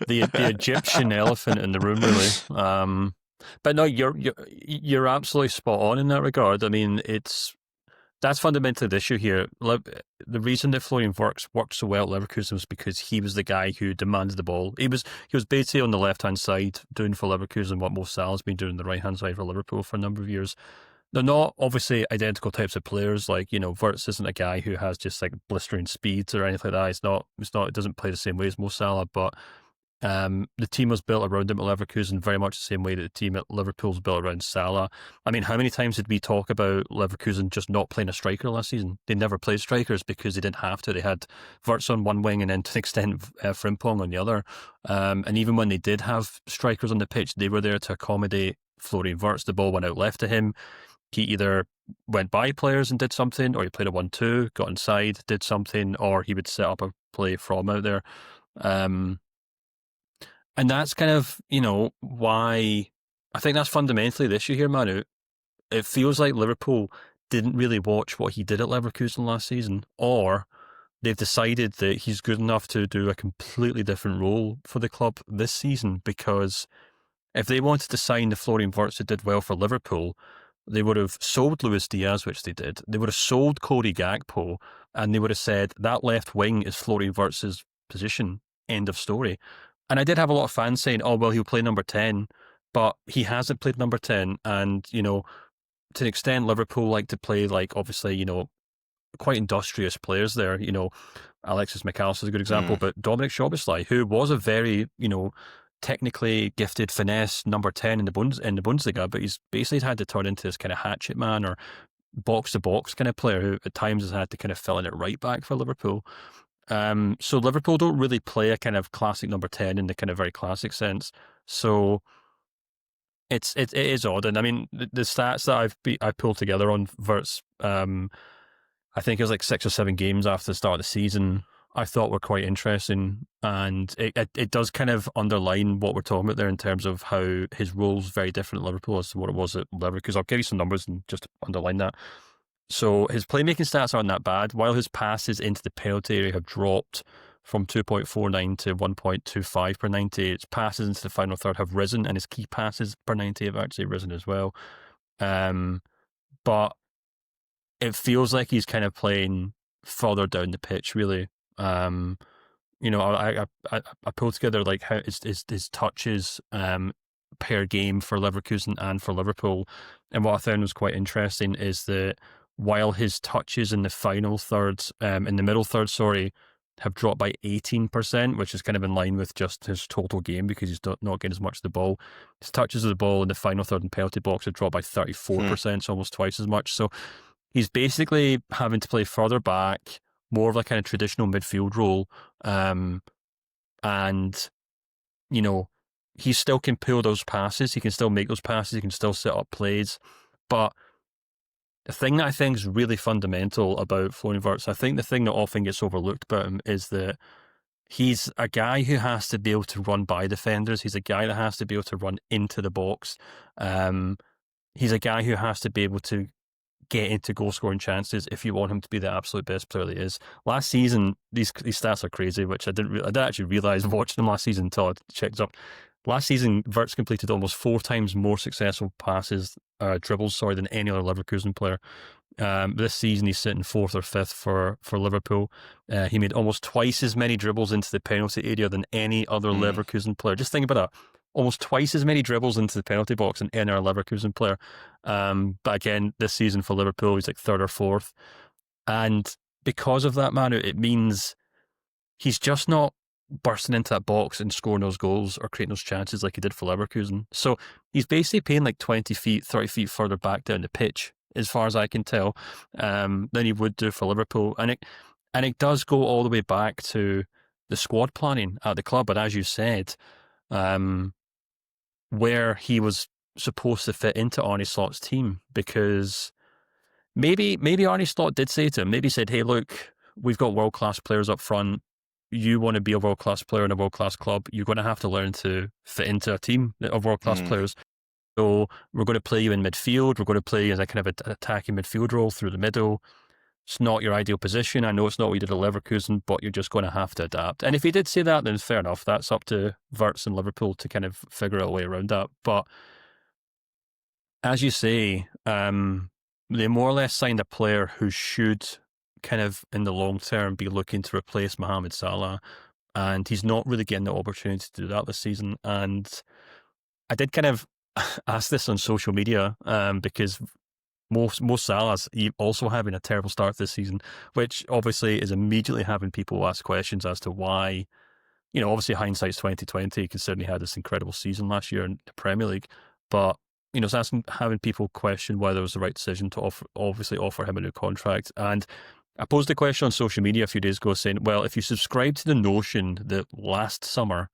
the Egyptian elephant in the room, really. But no, you're absolutely spot on in that regard. I mean, that's fundamentally the issue here. The reason that Florian Wirtz worked so well at Leverkusen was because he was the guy who demanded the ball. He was basically on the left hand side doing for Leverkusen what Mo Salah's been doing on the right hand side for Liverpool for a number of years. They're not obviously identical types of players. Like, Wirtz isn't a guy who has just like blistering speeds or anything like that. It doesn't play the same way as Mo Salah, but the team was built around him at Leverkusen very much the same way that the team at Liverpool's built around Salah. I mean, how many times did we talk about Leverkusen just not playing a striker last season? They never played strikers because they didn't have to. They had Wirtz on one wing and then to an extent Frimpong on the other. And even when they did have strikers on the pitch, they were there to accommodate Florian Wirtz. The ball went out left to him. He either went by players and did something, or he played a 1-2, got inside, did something, or he would set up a play from out there. And that's kind of, why I think that's fundamentally the issue here, Manu. It feels like Liverpool didn't really watch what he did at Leverkusen last season, or they've decided that he's good enough to do a completely different role for the club this season, because if they wanted to sign the Florian Wirtz who did well for Liverpool, they would have sold Luis Diaz, which they did. They would have sold Cody Gakpo, and they would have said that left wing is Florian Wirtz's position. End of story. And I did have a lot of fans saying, "Oh, well, he'll play number 10," but he hasn't played number 10. And to an extent, Liverpool like to play obviously quite industrious players there. Alexis McAllister is a good example, but Dominic Szoboszlai, who was a very technically gifted finesse number 10 in the Bundesliga, but he's basically had to turn into this kind of hatchet man or box to box kind of player who at times has had to kind of fill in at right back for Liverpool. So Liverpool don't really play a kind of classic number 10 in the kind of very classic sense. So it is odd. And I mean, the stats that I pulled together on Wirtz, I think it was like 6 or 7 games after the start of the season, I thought were quite interesting, and it does kind of underline what we're talking about there in terms of how his role's very different at Liverpool as to what it was at Leverkusen. I'll give you some numbers and just underline that. So his playmaking stats aren't that bad, while his passes into the penalty area have dropped from 2.49 to 1.25 per 90. His passes into the final third have risen, and his key passes per 90 have actually risen as well. But it feels like he's kind of playing further down the pitch, really. I pulled together like how his touches per game for Leverkusen and for Liverpool, and what I found was quite interesting is that while his touches in the final third, in the middle third, have dropped by 18%, which is kind of in line with just his total game because he's not getting as much of the ball. His touches of the ball in the final third and penalty box have dropped by 34%, so almost twice as much. So he's basically having to play further back, more of a kind of traditional midfield role. And, he still can pull those passes. He can still make those passes. He can still set up plays. But the thing that I think is really fundamental about Florian Wirtz, I think the thing that often gets overlooked about him is that he's a guy who has to be able to run by defenders. He's a guy that has to be able to run into the box. He's a guy who has to be able to get into goal scoring chances if you want him to be the absolute best player that he is. Last season, these stats are crazy, which I didn't actually realise watching them last season until I checked up. Last season, Wirtz completed almost 4 times more successful dribbles, than any other Leverkusen player. This season, he's sitting 4th or 5th for Liverpool. He made almost twice as many dribbles into the penalty area than any other Leverkusen player. Just think about that. Almost twice as many dribbles into the penalty box than any other Leverkusen player. But again, this season for Liverpool, he's like 3rd or 4th. And because of that, Manu, it means he's just not bursting into that box and scoring those goals or creating those chances like he did for Leverkusen. So he's basically playing like 20 feet, 30 feet further back down the pitch, as far as I can tell, than he would do for Liverpool. And it does go all the way back to the squad planning at the club. But as you said, where he was supposed to fit into Arne Slot's team, because maybe Arne Slot did say to him, maybe said, "Hey, look, we've got world-class players up front. You want to be a world-class player in a world-class club, you're going to have to learn to fit into a team of world-class players. So we're going to play you in midfield. We're going to play you as a kind of attacking midfield role through the middle. it's not your ideal position. I know it's not what you did at Leverkusen, but you're just going to have to adapt. And if he did say that, then fair enough. That's up to Wirtz and Liverpool to kind of figure out a way around that. But as you say, they more or less signed a player who should kind of in the long term be looking to replace Mohamed Salah, and he's not really getting the opportunity to do that this season. And I did kind of ask this on social media because most Salah's also having a terrible start this season, which obviously is immediately having people ask questions as to why. Obviously hindsight's 2020, considering he had this incredible season last year in the Premier League, but it's having people question whether it was the right decision to offer him a new contract. And I posed a question on social media a few days ago saying, well, if you subscribe to the notion that last summer,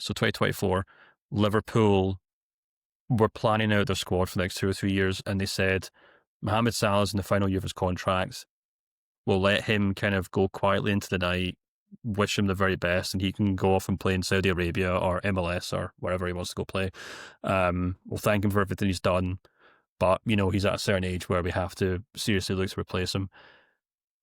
so 2024, Liverpool were planning out their squad for the next 2 or 3 years, and they said, Mohamed Salah's in the final year of his contract, we'll let him kind of go quietly into the night, wish him the very best, and he can go off and play in Saudi Arabia or MLS or wherever he wants to go play. We'll thank him for everything he's done, but he's at a certain age where we have to seriously look to replace him.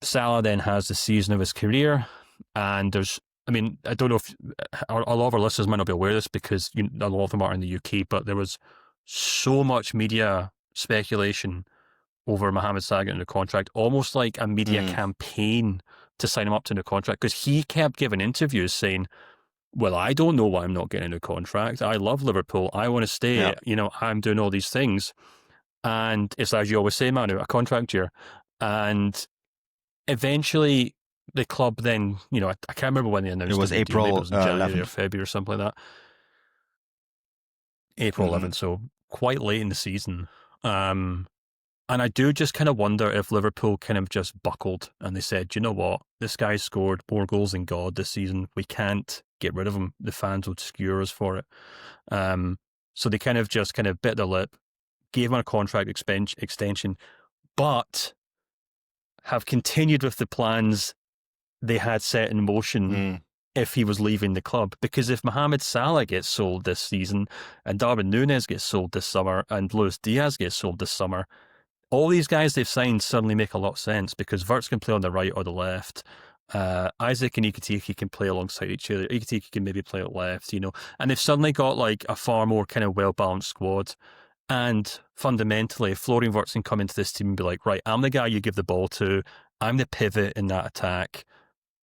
Salah then has the season of his career, and I don't know if a lot of our listeners might not be aware of this because a lot of them are in the UK, but there was so much media speculation over Mohamed Salah getting a contract, almost like a media campaign to sign him up to a new contract, because he kept giving interviews saying, well, I don't know why I'm not getting a new contract. I love Liverpool. I want to stay. Yeah. I'm doing all these things. And it's as you always say, Manu, a contract year. And eventually the club then, I can't remember when they announced it. Was April it was in January 11th. or February or something like that. April 11th, so quite late in the season. And I do just kind of wonder if Liverpool kind of just buckled and they said, you know what, this guy scored more goals than God this season. We can't get rid of him. The fans will skewer us for it. So they kind of bit their lip, gave him a contract extension, but have continued with the plans they had set in motion if he was leaving the club. Because if Mohamed Salah gets sold this season and Darwin Núñez gets sold this summer and Luis Diaz gets sold this summer, all these guys they've signed suddenly make a lot of sense because Wirtz can play on the right or the left. Isaac and Ekitike can play alongside each other. Ekitike can maybe play at left, and they've suddenly got like a far more kind of well-balanced squad. And fundamentally, Florian Wirtz can come into this team and be like, right, I'm the guy you give the ball to. I'm the pivot in that attack.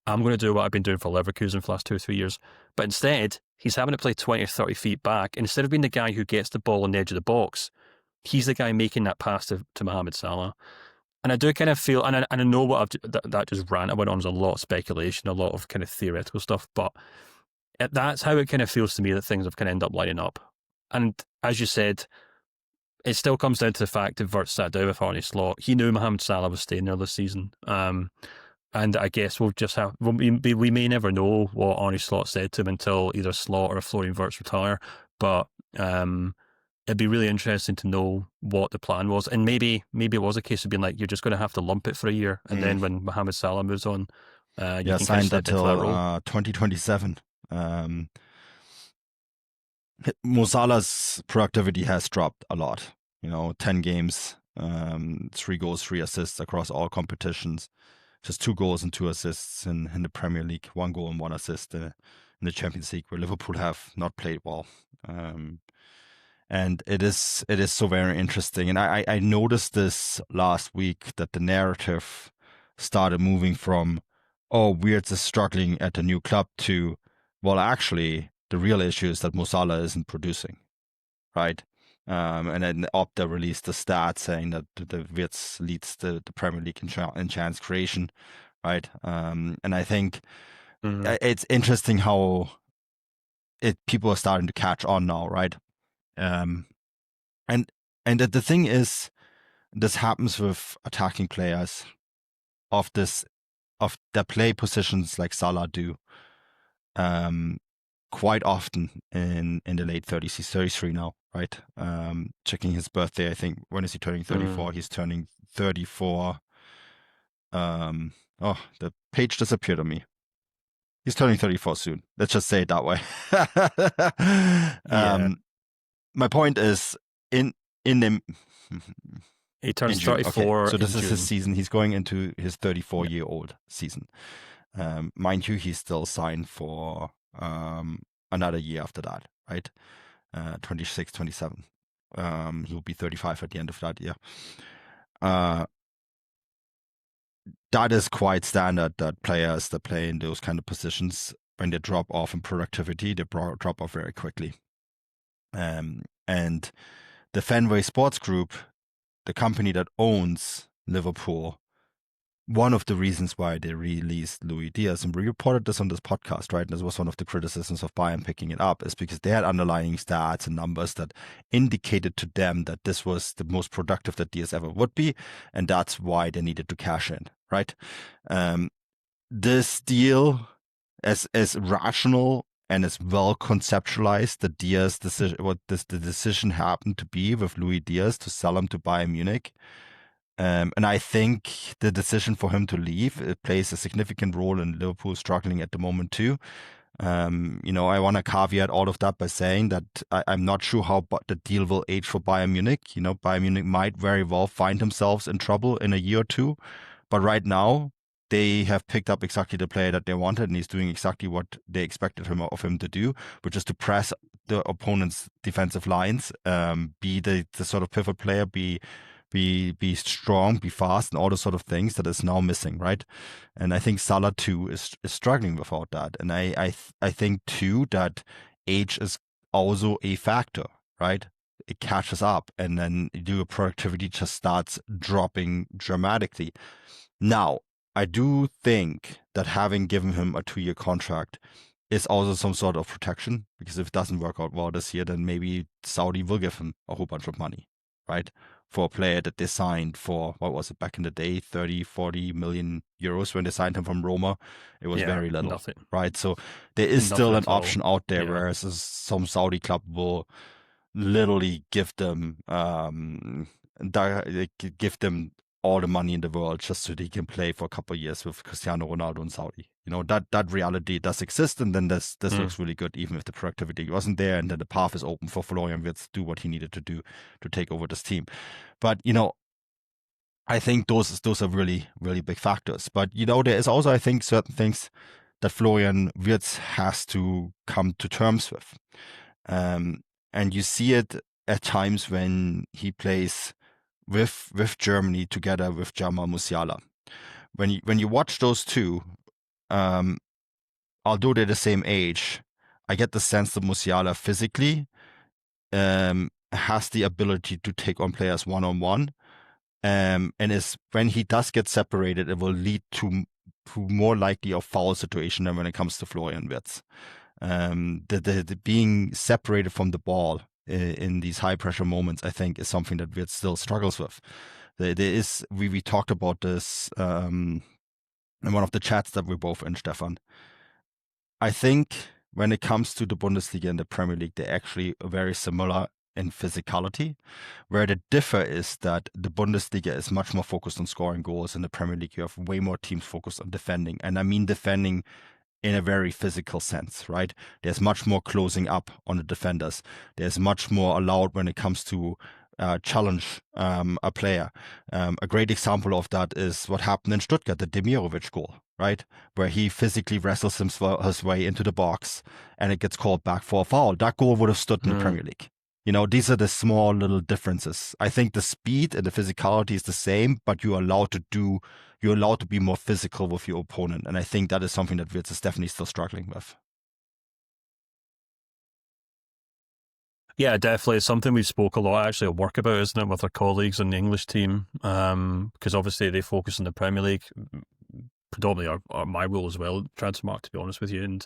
I'm going to do what I've been doing for Leverkusen for the last 2 or 3 years. But instead, he's having to play 20 or 30 feet back. And instead of being the guy who gets the ball on the edge of the box, he's the guy making that pass to Mohamed Salah. And I do kind of feel, and I know what that just rant I went on was a lot of speculation, a lot of kind of theoretical stuff, but that's how it kind of feels to me that things have kind of end up lining up. And as you said, it still comes down to the fact that Wirtz sat down with Arne Slot. He knew Mohamed Salah was staying there this season. And I guess we may never know what Arne Slot said to him until either Slot or Florian Wirtz retire. But it'd be really interesting to know what the plan was. And maybe it was a case of being like, you're just going to have to lump it for a year. And then when Mohamed Salah moves on, you can signed step until into that role. 2027. Mo Salah's productivity has dropped a lot. 10 games, 3 goals, 3 assists across all competitions. Just 2 goals and 2 assists in the Premier League, 1 goal and 1 assist in the Champions League, where Liverpool have not played well. And it is so very interesting. And I noticed this last week that the narrative started moving from, Wirtz is struggling at the new club to, well, actually, the real issue is that Mo Salah isn't producing, right? And then Opta released the stat saying that the Wirtz leads the Premier League in chance creation, right? And I think it's interesting how people are starting to catch on now, right? And the thing is, this happens with attacking players of their play positions like Salah do. Quite often in the late 30s. He's 33 now, right? Checking his birthday, I think. When is he turning 34? He's turning 34. The page disappeared on me. He's turning 34 soon. Let's just say it that way. My point is, in the He turns In June. 34 Okay. So in this is June. his season. He's going into his 34-year-old season. Mind you, he's still signed for another year after that, right? 26, 27. He'll be 35 at the end of that year. That is quite standard that players that play in those kind of positions, when they drop off in productivity, they drop off very quickly. And the Fenway Sports Group, the company that owns Liverpool, one of the reasons why they released Luis Diaz, and we reported this on this podcast, right? And this was one of the criticisms of Bayern picking it up, is because they had underlying stats and numbers that indicated to them that this was the most productive that Diaz ever would be, and that's why they needed to cash in, right? This deal, as rational and as well conceptualized, the Diaz decision, the decision happened to be with Luis Diaz to sell him to Bayern Munich. And I think the decision for him to leave, it plays a significant role in Liverpool struggling at the moment too. I want to caveat all of that by saying that I'm not sure how the deal will age for Bayern Munich. Bayern Munich might very well find themselves in trouble in a year or two. But right now, they have picked up exactly the player that they wanted, and he's doing exactly what they expected of him to do, which is to press the opponent's defensive lines, be the sort of pivot player, be strong, be fast, and all those sort of things that is now missing, right? And I think Salah too is struggling without that. And I think too that age is also a factor, right? It catches up, and then your productivity just starts dropping dramatically. Now, I do think that having given him a 2-year contract is also some sort of protection, because if it doesn't work out well this year, then maybe Saudi will give him a whole bunch of money, right? For a player that they signed for, what was it back in the day, 30, 40 million euros when they signed him from Roma. It was very little, nothing. right? So there is still an option out there, Yeah. whereas some Saudi club will literally give them all the money in the world just so they can play for a couple of years with Cristiano Ronaldo and Saudi. That reality does exist, and then this looks really good, even if the productivity wasn't there, and then the path is open for Florian Wirtz to do what he needed to do to take over this team. But I think those are really, really big factors. But there is also, I think, certain things that Florian Wirtz has to come to terms with, and you see it at times when he plays with Germany together with Jamal Musiala. When you watch those two, although they're the same age, I get the sense that Musiala physically has the ability to take on players one-on-one, and is, when he does get separated, it will lead to more likely a foul situation than when it comes to Florian Wirtz. The being separated from the ball in these high pressure moments, I think, is something that Wirtz still struggles with. We talked about this in one of the chats that we're both in, Stefan. I think when it comes to the Bundesliga and the Premier League, they're actually very similar in physicality. Where the differ is that the Bundesliga is much more focused on scoring goals. In the Premier League, you have way more teams focused on defending. And I mean defending in a very physical sense, right? There's much more closing up on the defenders. There's much more allowed when it comes to challenge a player. A great example of that is what happened in Stuttgart, the Demirovic goal, right? Where he physically wrestles his way into the box and it gets called back for a foul. That goal would have stood in the Premier League. These are the small little differences. I think the speed and the physicality is the same, but you're allowed to be more physical with your opponent. And I think that is something that Wirtz is definitely still struggling with. Yeah, definitely. It's something we've spoke a lot actually at work about, isn't it, with our colleagues in the English team? Because obviously they focus on the Premier League, predominantly my role as well, Transmark, to be honest with you. And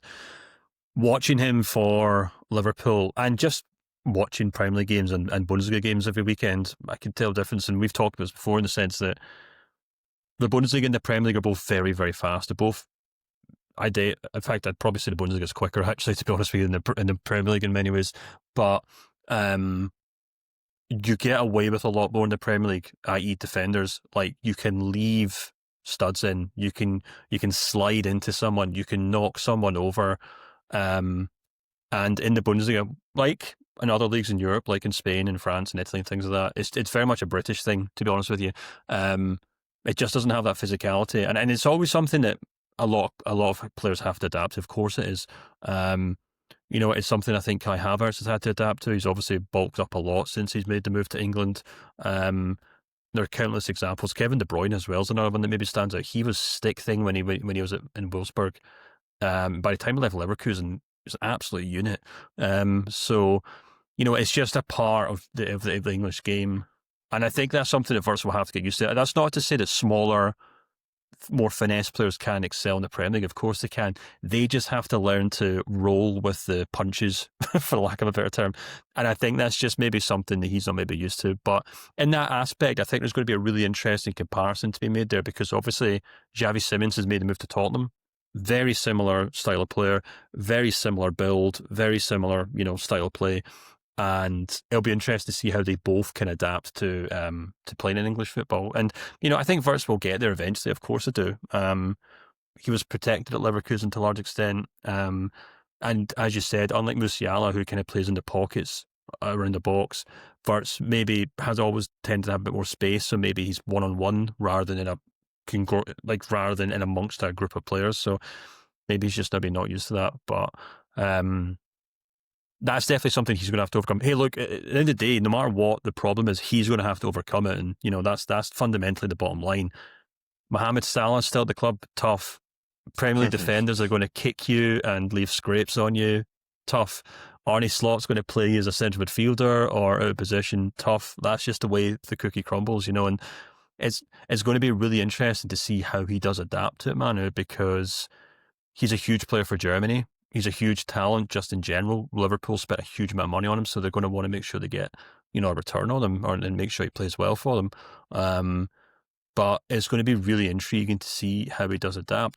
watching him for Liverpool and just watching Premier League games and Bundesliga games every weekend, I can tell a difference. And we've talked about this before in the sense that the Bundesliga and the Premier League are both very, very fast. They're both, in fact, I'd probably say the Bundesliga is quicker, actually, to be honest with you, in the Premier League in many ways. But you get away with a lot more in the Premier League, i.e. defenders. Like, you can leave studs in, you can slide into someone, you can knock someone over. And in the Bundesliga, like, in other leagues in Europe, like in Spain and France and Italy and things like that. It's very much a British thing, to be honest with you. It just doesn't have that physicality, and it's always something that a lot of players have to adapt to. Of course, it is. It's something I think Kai Havertz has had to adapt to. He's obviously bulked up a lot since he's made the move to England. There are countless examples. Kevin De Bruyne as well is another one that maybe stands out. He was stick thing when he was in Wolfsburg. By the time he left Leverkusen, he was an absolute unit. So it's just a part of the English game, and I think that's something that Verz will have to get used to. That's not to say that smaller, more finesse players can excel in the Premier League. Of course they can. They just have to learn to roll with the punches, for lack of a better term. And I think that's just maybe something that he's not maybe used to. But in that aspect, I think there's going to be a really interesting comparison to be made there, because obviously Xavi Simons has made the move to Tottenham. Very similar style of player, very similar build, very similar, style of play. And it'll be interesting to see how they both can adapt to playing in English football. And, I think Wirtz will get there eventually. Of course I do. He was protected at Leverkusen to a large extent. And as you said, unlike Musiala, who kind of plays in the pockets around the box, Wirtz maybe has always tended to have a bit more space. So maybe he's one-on-one rather than in amongst a group of players. So maybe he's just maybe not used to that. But that's definitely something he's going to have to overcome. Hey, look, at the end of the day, no matter what the problem is, he's going to have to overcome it. And, that's fundamentally the bottom line. Mohamed Salah still at the club, tough. Premier League defenders are going to kick you and leave scrapes on you, tough. Arne Slot's going to play as a central midfielder or out of position, tough. That's just the way the cookie crumbles, and it's going to be really interesting to see how he does adapt to it, Manu, because he's a huge player for Germany. He's a huge talent just in general. Liverpool spent a huge amount of money on him, so they're going to want to make sure they get, a return on him and make sure he plays well for them. But it's going to be really intriguing to see how he does adapt.